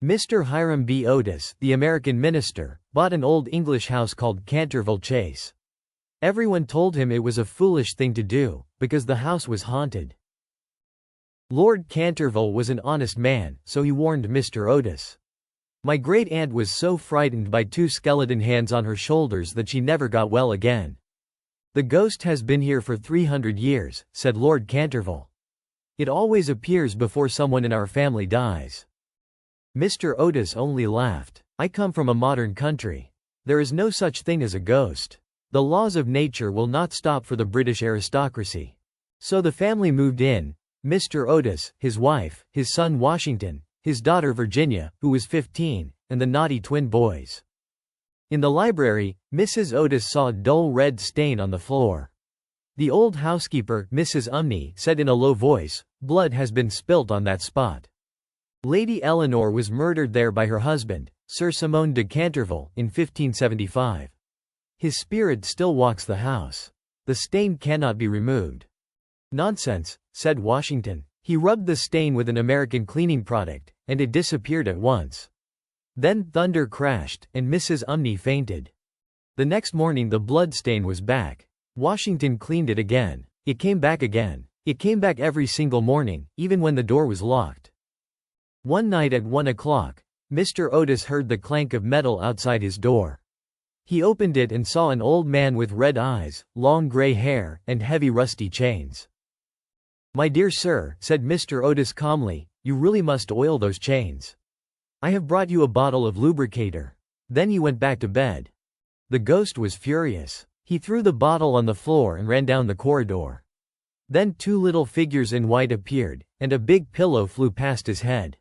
Mr. Hiram B. Otis, the American minister, bought an old English house called Canterville Chase. Everyone told him it was a foolish thing to do, because the house was haunted. Lord Canterville was an honest man, so he warned Mr. Otis. My great-aunt was so frightened by two skeleton hands on her shoulders that she never got well again. The ghost has been here for 300 years, said Lord Canterville. It always appears before someone in our family dies. Mr. Otis only laughed. I come from a modern country. There is no such thing as a ghost. The laws of nature will not stop for the British aristocracy. So the family moved in, Mr. Otis, his wife, his son Washington, his daughter Virginia, who was 15, and the naughty twin boys. In the library, Mrs. Otis saw a dull red stain on the floor. The old housekeeper, Mrs. Umney, said in a low voice, "Blood has been spilt on that spot." Lady Eleanor was murdered there by her husband, Sir Simon de Canterville, in 1575. His spirit still walks the house. The stain cannot be removed. Nonsense, said Washington. He rubbed the stain with an American cleaning product, and it disappeared at once. Then thunder crashed, and Mrs. Umney fainted. The next morning the blood stain was back. Washington cleaned it again. It came back again. It came back every single morning, even when the door was locked. One night at 1 o'clock, Mr. Otis heard the clank of metal outside his door. He opened it and saw an old man with red eyes, long gray hair, and heavy rusty chains. "My dear sir," said Mr. Otis calmly, "you really must oil those chains. I have brought you a bottle of lubricator." Then he went back to bed. The ghost was furious. He threw the bottle on the floor and ran down the corridor. Then two little figures in white appeared, and a big pillow flew past his head.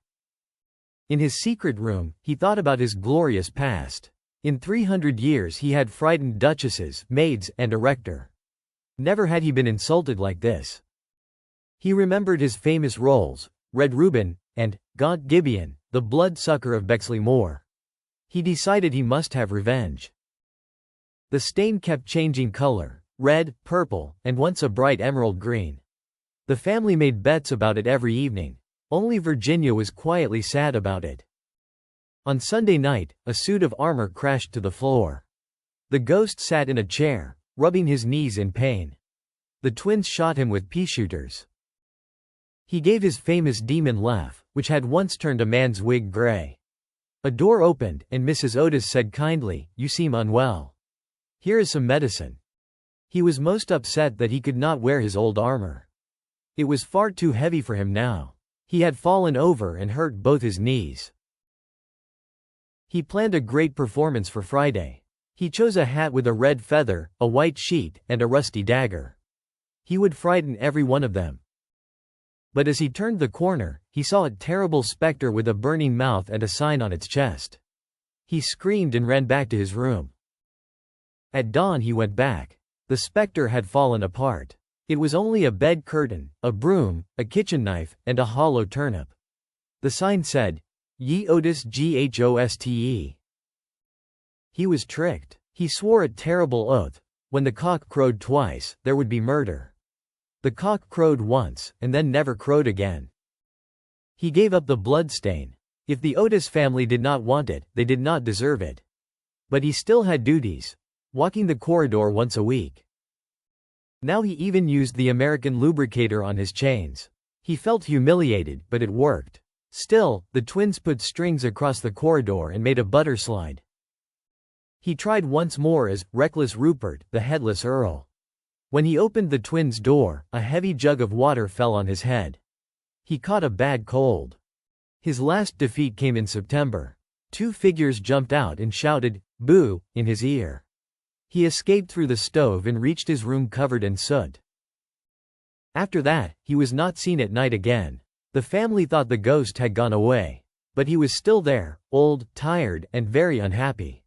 In his secret room, he thought about his glorious past. In 300 years he had frightened duchesses, maids, and a rector. Never had he been insulted like this. He remembered his famous roles, Red Reuben, and Gaunt Gibeon, the blood-sucker of Bexley Moor. He decided he must have revenge. The stain kept changing color, red, purple, and once a bright emerald green. The family made bets about it every evening. Only Virginia was quietly sad about it. On Sunday night, a suit of armor crashed to the floor. The ghost sat in a chair, rubbing his knees in pain. The twins shot him with pea-shooters. He gave his famous demon laugh, which had once turned a man's wig gray. A door opened, and Mrs. Otis said kindly, "You seem unwell. Here is some medicine." He was most upset that he could not wear his old armor. It was far too heavy for him now. He had fallen over and hurt both his knees. He planned a great performance for Friday. He chose a hat with a red feather, a white sheet, and a rusty dagger. He would frighten every one of them. But as he turned the corner, he saw a terrible specter with a burning mouth and a sign on its chest. He screamed and ran back to his room. At dawn he went back. The specter had fallen apart. It was only a bed curtain, a broom, a kitchen knife, and a hollow turnip. The sign said, "Ye Otis Ghoste." He was tricked. He swore a terrible oath. When the cock crowed twice, there would be murder. The cock crowed once, and then never crowed again. He gave up the blood stain. If the Otis family did not want it, they did not deserve it. But he still had duties. Walking the corridor once a week. Now he even used the American lubricator on his chains. He felt humiliated, but it worked. Still, the twins put strings across the corridor and made a butter slide. He tried once more as Reckless Rupert, the headless Earl. When he opened the twins' door, a heavy jug of water fell on his head. He caught a bad cold. His last defeat came in September. Two figures jumped out and shouted, "Boo," in his ear. He escaped through the stove and reached his room covered in soot. After that, he was not seen at night again. The family thought the ghost had gone away. But he was still there, old, tired, and very unhappy.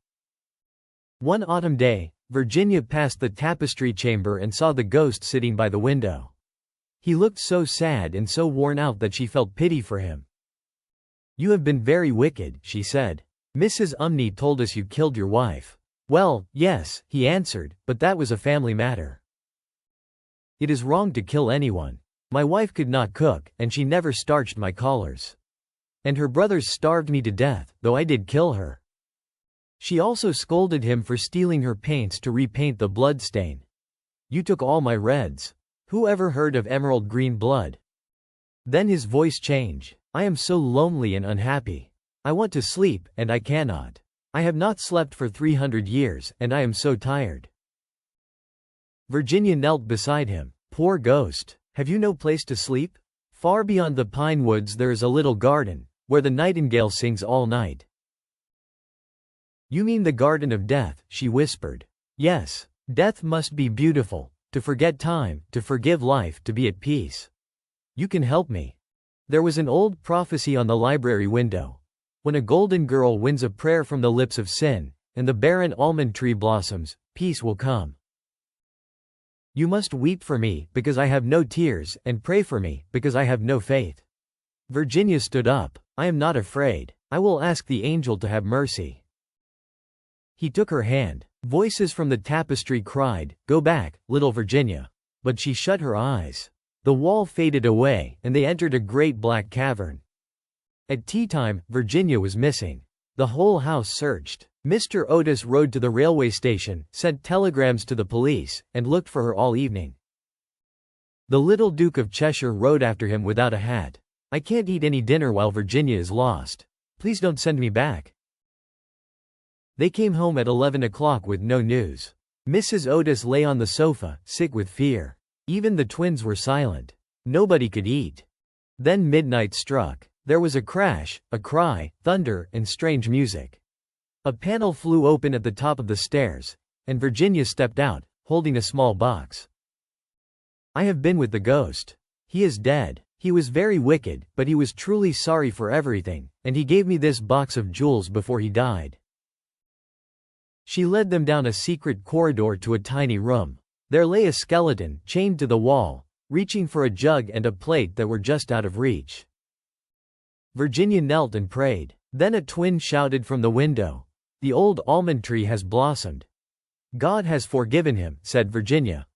One autumn day, Virginia passed the tapestry chamber and saw the ghost sitting by the window. He looked so sad and so worn out that she felt pity for him. "You have been very wicked," she said. "Mrs. Umney told us you killed your wife." "Well, yes," he answered, "but that was a family matter. It is wrong to kill anyone. My wife could not cook, and she never starched my collars. And her brothers starved me to death, though I did kill her. She also scolded him for stealing her paints to repaint the blood stain. You took all my reds. Who ever heard of emerald green blood? Then his voice changed. I am so lonely and unhappy. I want to sleep, and I cannot. I have not slept for 300 years, and I am so tired. Virginia knelt beside him. Poor ghost. Have you no place to sleep? Far beyond the pine woods there is a little garden, where the nightingale sings all night. You mean the garden of death, she whispered. Yes. Death must be beautiful, to forget time, to forgive life, to be at peace. You can help me. There was an old prophecy on the library window. When a golden girl wins a prayer from the lips of sin, and the barren almond tree blossoms, peace will come. You must weep for me, because I have no tears, and pray for me, because I have no faith. Virginia stood up. I am not afraid. I will ask the angel to have mercy. He took her hand. Voices from the tapestry cried, Go back, little Virginia. But she shut her eyes. The wall faded away, and they entered a great black cavern. At tea time, Virginia was missing. The whole house searched. Mr. Otis rode to the railway station, sent telegrams to the police, and looked for her all evening. The little Duke of Cheshire rode after him without a hat. I can't eat any dinner while Virginia is lost. Please don't send me back. They came home at 11 o'clock with no news. Mrs. Otis lay on the sofa, sick with fear. Even the twins were silent. Nobody could eat. Then midnight struck. There was a crash, a cry, thunder, and strange music. A panel flew open at the top of the stairs, and Virginia stepped out, holding a small box. I have been with the ghost. He is dead. He was very wicked, but he was truly sorry for everything, and he gave me this box of jewels before he died. She led them down a secret corridor to a tiny room. There lay a skeleton, chained to the wall, reaching for a jug and a plate that were just out of reach. Virginia knelt and prayed. Then a twin shouted from the window, The old almond tree has blossomed. God has forgiven him, said Virginia.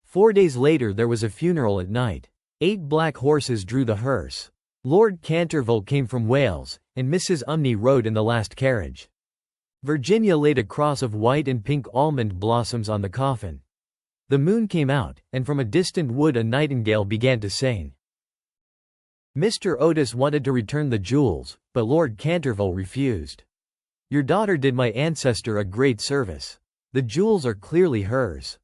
4 days later there was a funeral at night. 8 black horses drew the hearse. Lord Canterville came from Wales, and Mrs. Umney rode in the last carriage. Virginia laid a cross of white and pink almond blossoms on the coffin. The moon came out, and from a distant wood a nightingale began to sing. Mr. Otis wanted to return the jewels, but Lord Canterville refused. Your daughter did my ancestor a great service. The jewels are clearly hers.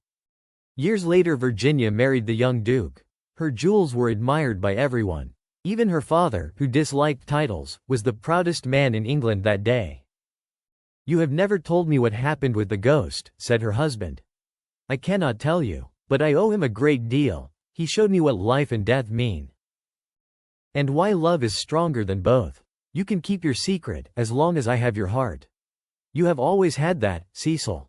Years later Virginia married the young duke. Her jewels were admired by everyone. Even her father, who disliked titles, was the proudest man in England that day. You have never told me what happened with the ghost, said her husband. I cannot tell you, but I owe him a great deal. He showed me what life and death mean. And why love is stronger than both. You can keep your secret, as long as I have your heart. You have always had that, Cecil.